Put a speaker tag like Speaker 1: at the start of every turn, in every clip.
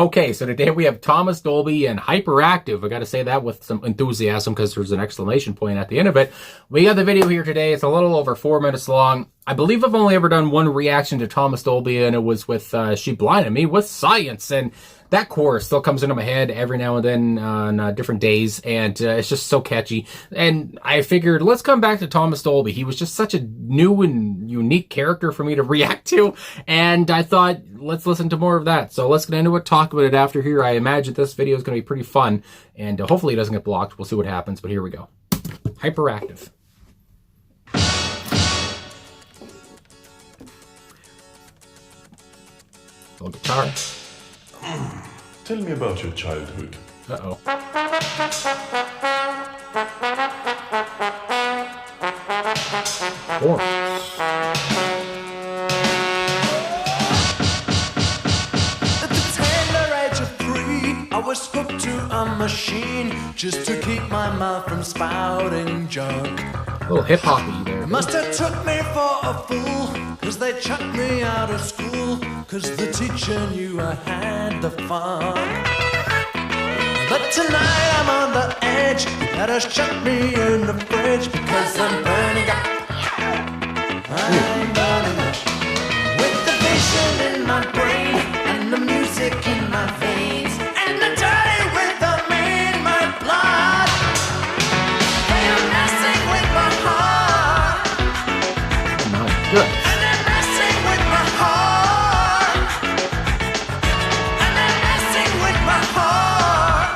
Speaker 1: Okay, so today we have Thomas Dolby and Hyperactive. I got to say that with some enthusiasm because there's an exclamation point at the end of it. We got the video here today. It's a little over 4 minutes long. I believe I've only ever done one reaction to Thomas Dolby, and it was with She Blinded Me with Science. And that chorus still comes into my head every now and then on different days, and it's just so catchy. And I figured, let's come back to Thomas Dolby. He was just such a new and unique character for me to react to, and I thought, let's listen to more of that. So let's get into it, talk about it after here. I imagine this video is going to be pretty fun, and hopefully it doesn't get blocked. We'll see what happens, but here we go. Hyperactive. Little guitar.
Speaker 2: Tell me about your childhood.
Speaker 1: Uh-oh. Four.
Speaker 3: At the tender age of 3, I was hooked to a machine just to keep my mouth from spouting junk.
Speaker 1: A little hip-hoppy there.
Speaker 3: Must have took me for a fool, cause they chucked me out of school, cause the teacher knew I had the fun. But tonight I'm on the edge, that has shut me in the fridge, because I'm burning up. I'm burning up. With the vision in my brain, and the music in my veins, and the dirty rhythm in my blood. They are messing with my heart.
Speaker 1: Not good.
Speaker 3: And they're messing with my heart. And they're messing with my heart.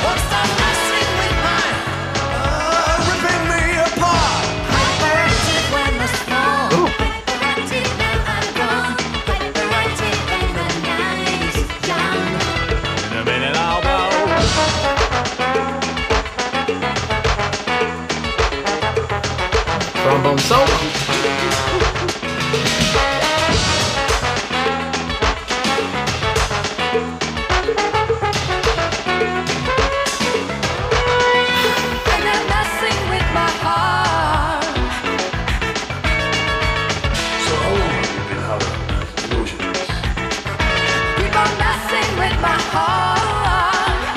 Speaker 3: Won't stop messing with my, ripping me apart. Hyperactive when I small. Hyperactive now I'm gone. Hyperactive when the night is young. In a minute I'll blow.
Speaker 1: Trombone solo.
Speaker 3: And they're messing with my heart.
Speaker 2: So how long have you been having illusions?
Speaker 3: Keep on messing with my heart.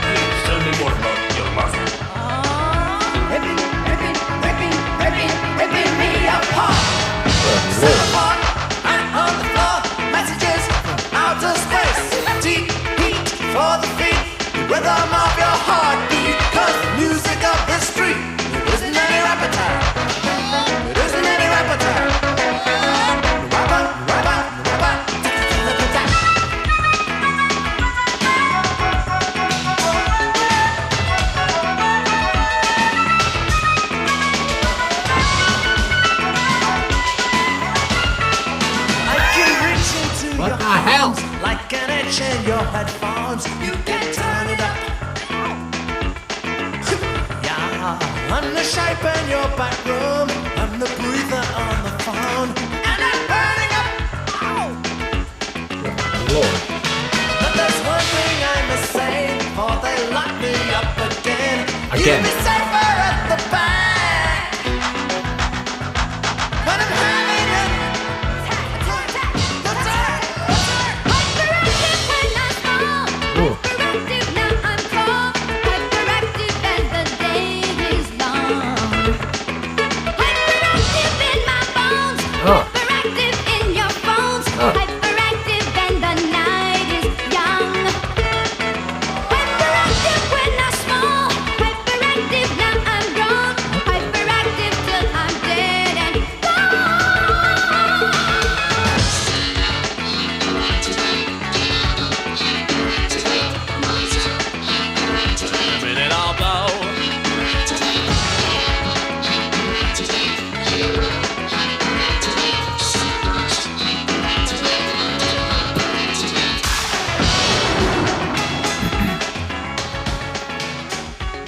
Speaker 2: Please tell me more about your mother.
Speaker 3: Ripping me apart. Set apart, and on the floor, messages from outer space. Deep heat for the feet, the rhythm of your heartbeat. 'Cause the music of the street, it isn't any repertoire. It isn't any repertoire. Rapper, rapper, rapper. I can reach into
Speaker 1: What
Speaker 3: your
Speaker 1: the hell?
Speaker 3: arms like an itch in your headphones. You can turn it up. Yeah, and the shape in your back room, and the breather on the phone, and I'm burning up.
Speaker 1: Lord.
Speaker 3: But there's one thing I must say before they lock me up again.
Speaker 1: Again.
Speaker 3: You'd be safer at the back. But I'm having it.
Speaker 1: Ooh. Oh.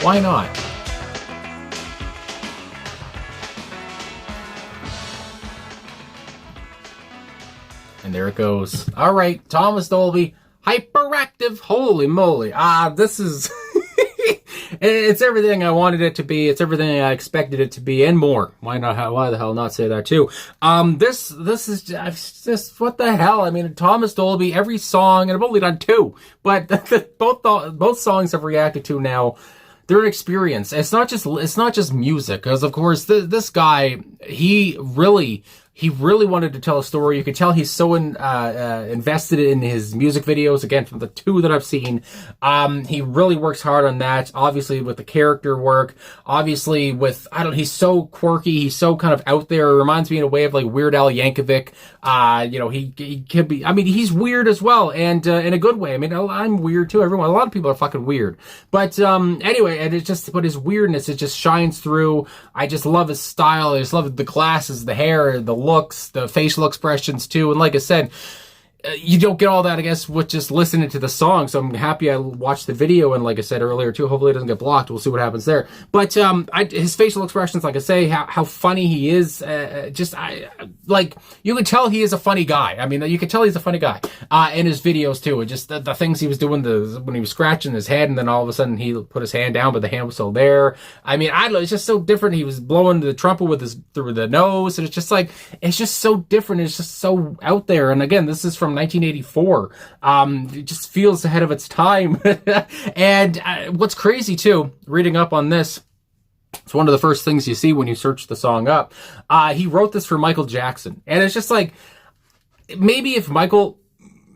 Speaker 1: Why not? And there it goes. All right, Thomas Dolby, Hyperactive. Holy moly. This is... It's everything I wanted it to be. It's everything I expected it to be, and more. Why the hell not say that too? This is just what the hell? I mean, Thomas Dolby, every song, and I've only done 2, but both songs I've reacted to now. They're an experience. It's not just music, because of course this guy, he really wanted to tell a story. You could tell he's so invested in his music videos. Again, from the 2 that I've seen, he really works hard on that. Obviously with the character work, obviously with, he's so quirky. He's so kind of out there. It reminds me in a way of like Weird Al Yankovic. He could be, I mean, he's weird as well, and in a good way. I mean, I'm weird too. A lot of people are fucking weird. But anyway, and but his weirdness, it just shines through. I just love his style. I just love the glasses, the hair, the looks, the facial expressions too. And like I said, you don't get all that, I guess, with just listening to the song. So I'm happy I watched the video, and like I said earlier too, hopefully it doesn't get blocked. We'll see what happens there. But his facial expressions, like I say, how funny he is, you can tell he is a funny guy. I mean, you can tell he's a funny guy in his videos too. And just the things he was doing, when he was scratching his head, and then all of a sudden he put his hand down, but the hand was still there. I mean, I don't know, it's just so different. He was blowing the trumpet through the nose, and it's just so different. It's just so out there. And again, this is from 1984. It just feels ahead of its time. And what's crazy too, reading up on this, it's one of the first things you see when you search the song up. He wrote this for Michael Jackson. And it's just like, maybe if Michael,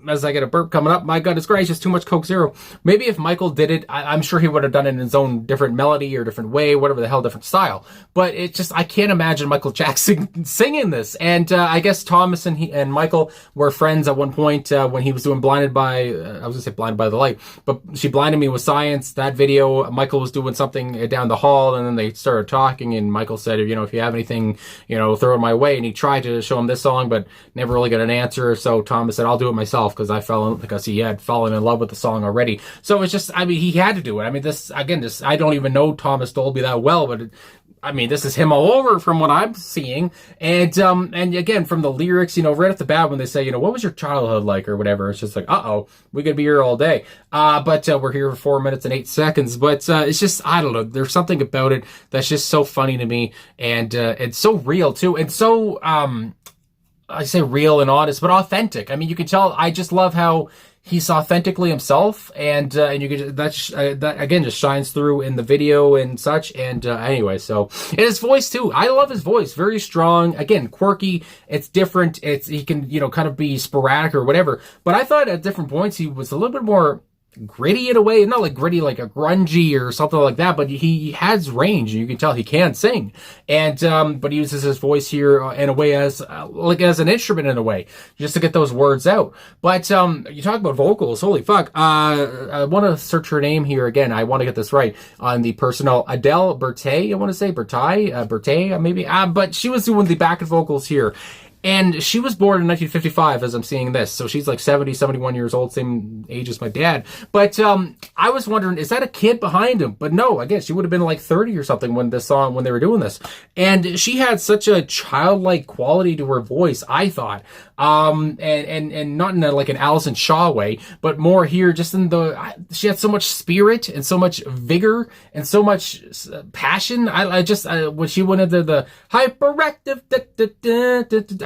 Speaker 1: as I get a burp coming up, my goodness gracious, too much Coke Zero. Maybe if Michael did it, I'm sure he would have done it in his own different melody or different way, whatever the hell, different style. But it's just, I can't imagine Michael Jackson singing this. And I guess Thomas and Michael were friends at one point when he was doing Blinded by, I was going to say Blinded by the Light, but She Blinded Me with Science. That video, Michael was doing something down the hall, and then they started talking, and Michael said, if you have anything, throw it my way. And he tried to show him this song, but never really got an answer. So Thomas said, I'll do it myself, because he had fallen in love with the song already. So it's just, I mean, he had to do it. I mean, I don't even know Thomas Dolby that well, but this is him all over from what I'm seeing. And again, from the lyrics, right off the bat, when they say, what was your childhood like or whatever, it's just like, we could be here all day. But we're here for 4 minutes and 8 seconds. But it's just, I don't know, there's something about it that's just so funny to me. And it's so real too. And so, I say real and honest, but authentic. I mean, you can tell, I just love how he's authentically himself, and you can, that again just shines through in the video and such. And anyway, so, and his voice too. I love his voice. Very strong. Again, quirky. It's different. He can, kind of be sporadic or whatever. But I thought at different points he was a little bit more gritty in a way, not like gritty like a grungy or something like that, but he has range, and you can tell he can sing. And but he uses his voice here in a way as an instrument in a way, just to get those words out. But you talk about vocals, holy fuck. I want to search her name here again. I want to get this right on the personal. Adele Bertay, I want to say Bertay maybe, but she was doing the backup vocals here. And she was born in 1955 as I'm seeing this. So she's like 70, 71 years old, same age as my dad. But I was wondering, is that a kid behind him? But no, I guess she would have been like 30 or something when they were doing this. And she had such a childlike quality to her voice, I thought. And not in like an Alison Shaw way, but more here just in she had so much spirit and so much vigor and so much passion. I just when she went into the hyperactive,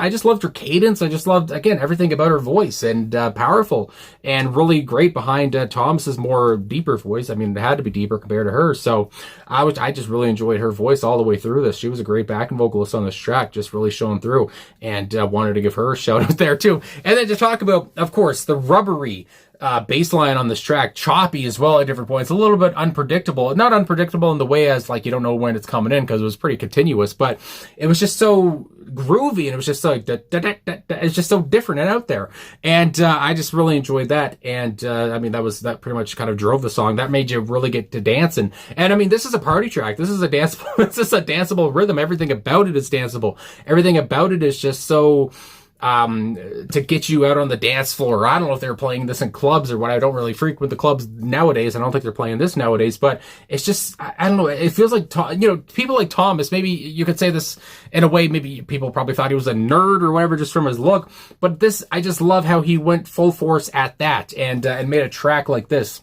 Speaker 1: I just loved her cadence. I just loved, again, everything about her voice, and powerful and really great behind Thomas's more deeper voice. I mean, it had to be deeper compared to hers. So I just really enjoyed her voice all the way through this. She was a great backing vocalist on this track, just really showing through, and wanted to give her a shout out there too. And then to talk about, of course, the rubbery bass line on this track, choppy as well at different points, a little bit unpredictable. Not unpredictable in the way as like you don't know when it's coming in, because it was pretty continuous, but it was just so groovy, and it was just like it's just so different and out there. And I just really enjoyed that. And I mean, that pretty much kind of drove the song. That made you really get to dancing. And I mean, this is a party track. This is a danceable rhythm. Everything about it is danceable. Everything about it is just so to get you out on the dance floor. I don't know if they're playing this in clubs or what. I don't really frequent the clubs nowadays. I don't think they're playing this nowadays, but it's just, I don't know. It feels like, people like Thomas, maybe you could say this in a way, maybe people probably thought he was a nerd or whatever just from his look, but this, I just love how he went full force at that and made a track like this.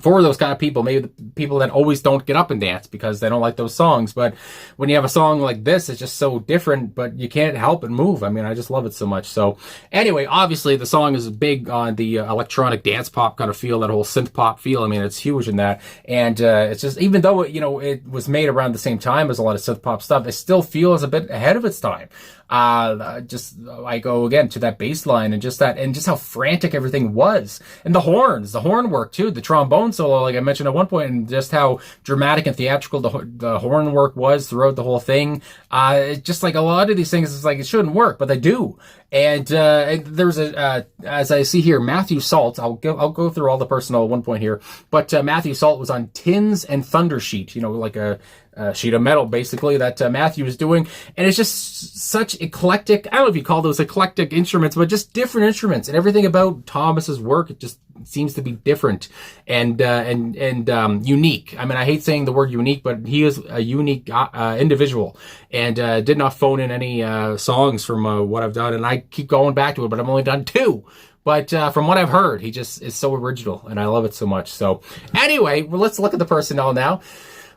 Speaker 1: for those kind of people, maybe the people that always don't get up and dance because they don't like those songs. But when you have a song like this, it's just so different, but you can't help but move. I mean, I just love it so much. So anyway, obviously the song is big on the electronic dance pop kind of feel, that whole synth pop feel. I mean, it's huge in that. And it's just, even though, it was made around the same time as a lot of synth pop stuff, it still feels a bit ahead of its time. I go again to that bass line and just how frantic everything was. And the horn work too, the trombone solo, like I mentioned at one point, and just how dramatic and theatrical the horn work was throughout the whole thing. It's just like a lot of these things, it's like it shouldn't work, but they do. And there's as I see here, Matthew Salt, I'll go through all the personnel at one point here, but Matthew Salt was on Tins and Thunder Sheet, like a sheet of metal, basically, that Matthew was doing. And it's just such eclectic, I don't know if you call those eclectic instruments, but just different instruments. And everything about Thomas's work, it just seems to be different and unique. I mean, I hate saying the word unique, but he is a unique individual, and did not phone in any songs from what I've done. And I keep going back to it, but I've only done 2. But from what I've heard, he just is so original, and I love it so much. So anyway, well, let's look at the personnel now.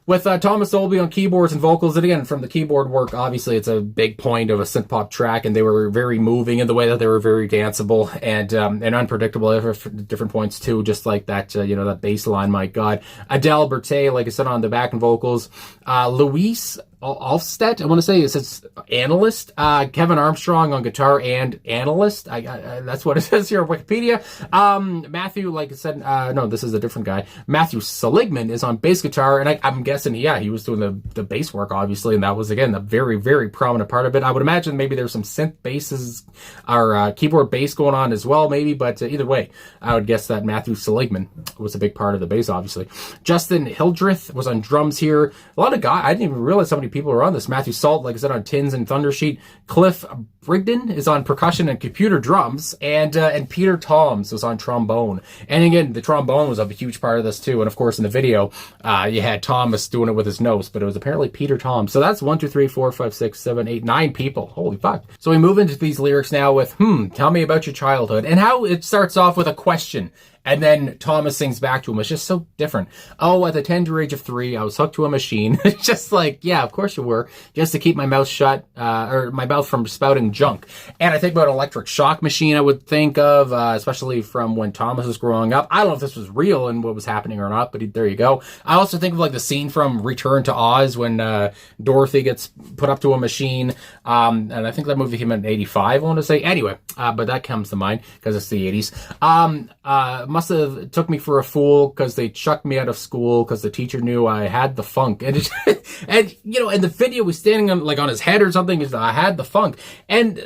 Speaker 1: With Thomas Dolby on keyboards and vocals, and again, from the keyboard work, obviously it's a big point of a synth pop track, and they were very moving in the way that they were very danceable and unpredictable at different points too, just like that, that bass line, my God. Adele Berthet, like I said, on the backing vocals. Luis Alfstedt, I want to say it says analyst. Kevin Armstrong on guitar and analyst. That's what it says here on Wikipedia. Matthew, like I said, no, this is a different guy. Matthew Seligman is on bass guitar, and I'm guessing, he was doing the bass work, obviously, and that was, again, a very, very prominent part of it. I would imagine maybe there's some synth basses or keyboard bass going on as well, maybe, but either way, I would guess that Matthew Seligman was a big part of the bass, obviously. Justin Hildreth was on drums here. A lot of guys, I didn't even realize how many people are on this. Matthew Salt, like I said, on Tins and Thunder Sheet. Cliff Brigden is on percussion and computer drums, and Peter Toms was on trombone. And again, the trombone was a huge part of this too. And of course, in the video, you had Thomas doing it with his nose, but it was apparently Peter Toms. So that's 1, 2, 3, 4, 5, 6, 7, 8, 9 people. Holy fuck. So we move into these lyrics now with, tell me about your childhood, and how it starts off with a question. And then Thomas sings back to him. It's just so different. Oh, at the tender age of 3, I was hooked to a machine. It's just like, yeah, of course you were. Just to keep my mouth shut, or my mouth from spouting junk. And I think about an electric shock machine I would think of, especially from when Thomas was growing up. I don't know if this was real and what was happening or not, but there you go. I also think of like the scene from Return to Oz when Dorothy gets put up to a machine. And I think that movie came out in 85, I want to say. Anyway, but that comes to mind because it's the 80s. Must have took me for a fool because they chucked me out of school because the teacher knew I had the funk. And and in the video was standing on his head or something. I had the funk, and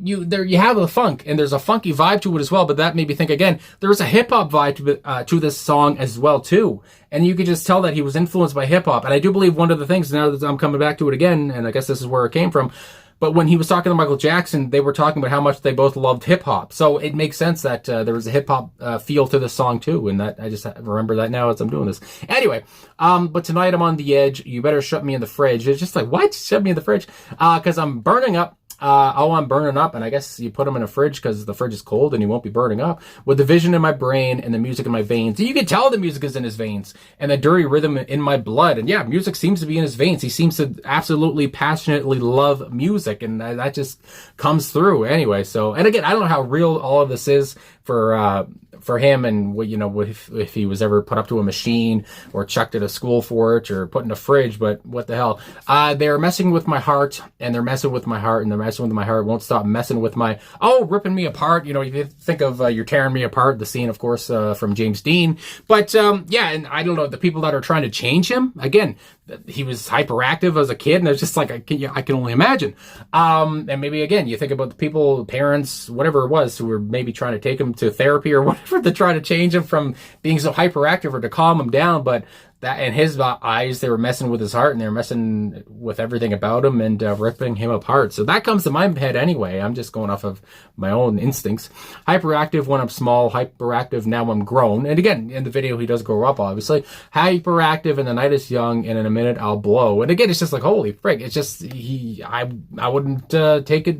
Speaker 1: you have the funk, and there's a funky vibe to it as well. But that made me think again. There was a hip hop vibe to this song as well too, and you could just tell that he was influenced by hip hop. And I do believe one of the things, now that I'm coming back to it again, and I guess this is where it came from. But when he was talking to Michael Jackson, they were talking about how much they both loved hip-hop. So it makes sense that there was a hip-hop feel to this song, too. And that I just remember that now as I'm doing this. Anyway, but tonight I'm on the edge. You better shut me in the fridge. It's just like, what? Shut me in the fridge? Because I'm burning up. I'm burning up, and I guess you put them in a fridge because the fridge is cold and you won't be burning up. With the vision in my brain and the music in my veins. You can tell the music is in his veins, and the dirty rhythm in my blood. And yeah, music seems to be in his veins. He seems to absolutely passionately love music, and that just comes through anyway. So, and again, I don't know how real all of this is for him, and if he was ever put up to a machine or chucked at a school for it or put in a fridge, but what the hell. They're messing with my heart, and they're messing with my heart, and they're messing with my heart, won't stop messing with my, ripping me apart. You think of You're Tearing Me Apart, the scene, of course, from James Dean. But yeah, and I don't know, the people that are trying to change him, again, he was hyperactive as a kid, and it's just like, I can only imagine. And maybe again, you think about the people, parents, whatever it was, who were maybe trying to take him to therapy or whatever to try to change him from being so hyperactive or to calm him down. But that, in his eyes, they were messing with his heart, and they were messing with everything about him and ripping him apart. So that comes to my head anyway. I'm just going off of my own instincts. Hyperactive when I'm small, hyperactive now I'm grown. And again, in the video, he does grow up, obviously. Hyperactive and the night is young, and in a minute I'll blow. And again, it's just like, holy frick. It's just, I wouldn't take it.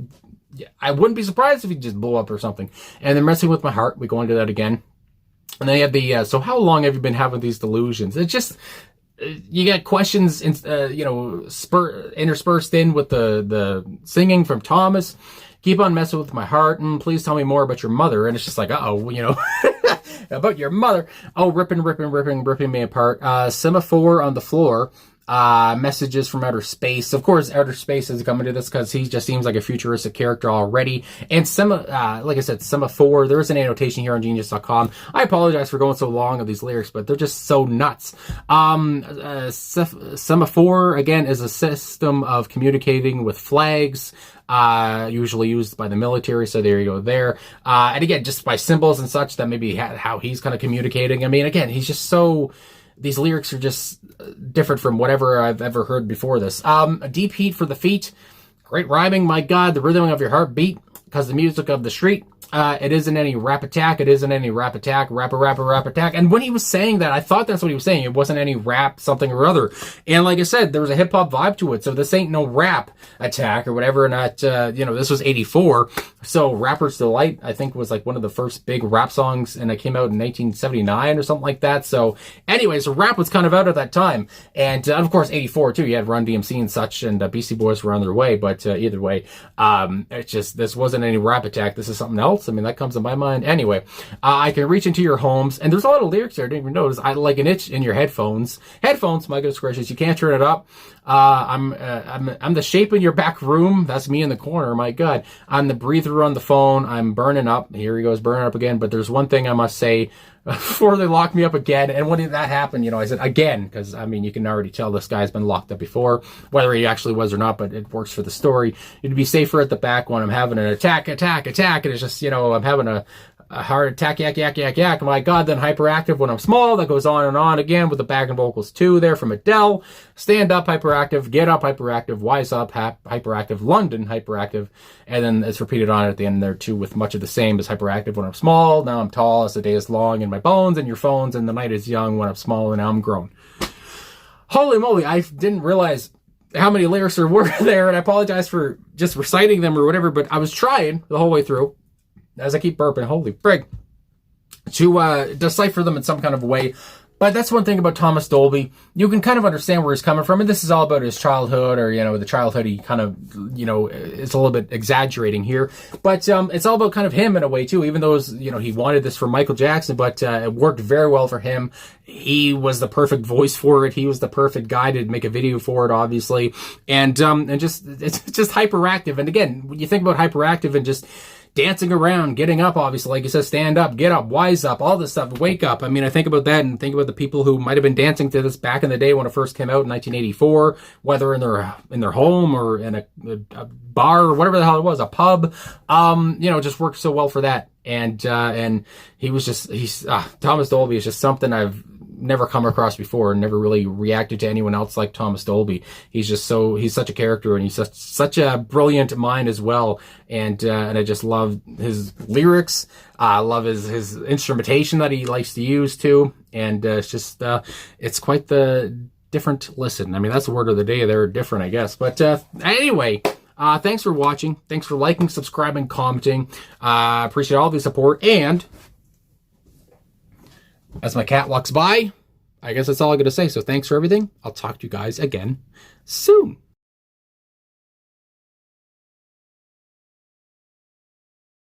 Speaker 1: I wouldn't be surprised if he just blew up or something. And then messing with my heart, we go into that again. And then you have the, so how long have you been having these delusions? It's just, you get questions, interspersed in with the singing from Thomas. Keep on messing with my heart, and please tell me more about your mother. And it's just like, about your mother. Oh, ripping me apart. Semaphore on the floor. Messages from outer space. Of course, outer space is coming to this because he just seems like a futuristic character already. And like I said, Semaphore, there's an annotation here on genius.com. I apologize for going so long of these lyrics, but they're just so nuts. Semaphore, again, is a system of communicating with flags, usually used by the military. So there you go there. And again, just by symbols and such, that maybe how he's kind of communicating. I mean, again, he's just so, these lyrics are just different from whatever I've ever heard before this. A deep heat for the feet. Great rhyming, my God, the rhythm of your heartbeat, because the music of the street. It isn't any rap attack. It isn't any rap attack. Rap attack. And when he was saying that, I thought that's what he was saying. It wasn't any rap something or other. And like I said, there was a hip hop vibe to it. So this ain't no rap attack or whatever. Not, this was 84. So Rapper's Delight, I think, was like one of the first big rap songs. And it came out in 1979 or something like that. So anyway, so rap was kind of out at that time. And of course, 84 too. You had Run DMC and such, and Beastie Boys were on their way. But either way, it's just, this wasn't any rap attack. This is something else. I mean, that comes to my mind. Anyway, I can reach into your homes, and there's a lot of lyrics there I didn't even notice. I like an itch in your headphones. Headphones, my goodness gracious, you can't turn it up. I'm the shape in your back room. That's me in the corner. My God, I'm the breather on the phone. I'm burning up. Here he goes, burning up again. But there's one thing I must say before they lock me up again. And when did that happen? I said again, because I mean, you can already tell this guy's been locked up before, whether he actually was or not, but it works for the story. You'd be safer at the back when I'm having an attack. And it's just, I'm having a heart attack, yak. My God, then Hyperactive when I'm small. That goes on and on again with the backing vocals too there from Adele. Stand up, Hyperactive. Get up, Hyperactive. Wise up, Hyperactive. London, Hyperactive. And then it's repeated on at the end there too with much of the same as Hyperactive when I'm small. Now I'm tall as the day is long in my bones and your phones, and the night is young when I'm small and now I'm grown. Holy moly, I didn't realize how many lyrics there were there, and I apologize for just reciting them or whatever, but I was trying the whole way through. As I keep burping, holy frig, to decipher them in some kind of way. But that's one thing about Thomas Dolby. You can kind of understand where he's coming from. And this is all about his childhood, or, the childhood he kind of, it's a little bit exaggerating here. But it's all about kind of him in a way, too, even though, he wanted this for Michael Jackson, but it worked very well for him. He was the perfect voice for it. He was the perfect guy to make a video for it, obviously. And just, it's just Hyperactive. And again, when you think about Hyperactive and just dancing around, getting up, obviously, like you said, stand up, get up, wise up, all this stuff, wake up. I mean, I think about that and think about the people who might have been dancing to this back in the day when it first came out in 1984, whether in their home or in a bar or whatever the hell it was, a pub. Just worked so well for that. And Thomas Dolby is just something I've never come across before and never really reacted to anyone else like Thomas Dolby. He's such a character, and he's such a brilliant mind as well. And I just love his lyrics. I love his instrumentation that he likes to use too. And it's quite the different listen. I mean, that's the word of the day. They're different, I guess. But anyway, thanks for watching. Thanks for liking, subscribing, commenting. Appreciate all the support. And as my cat walks by, I guess that's all I'm going to say. So thanks for everything. I'll talk to you guys again soon.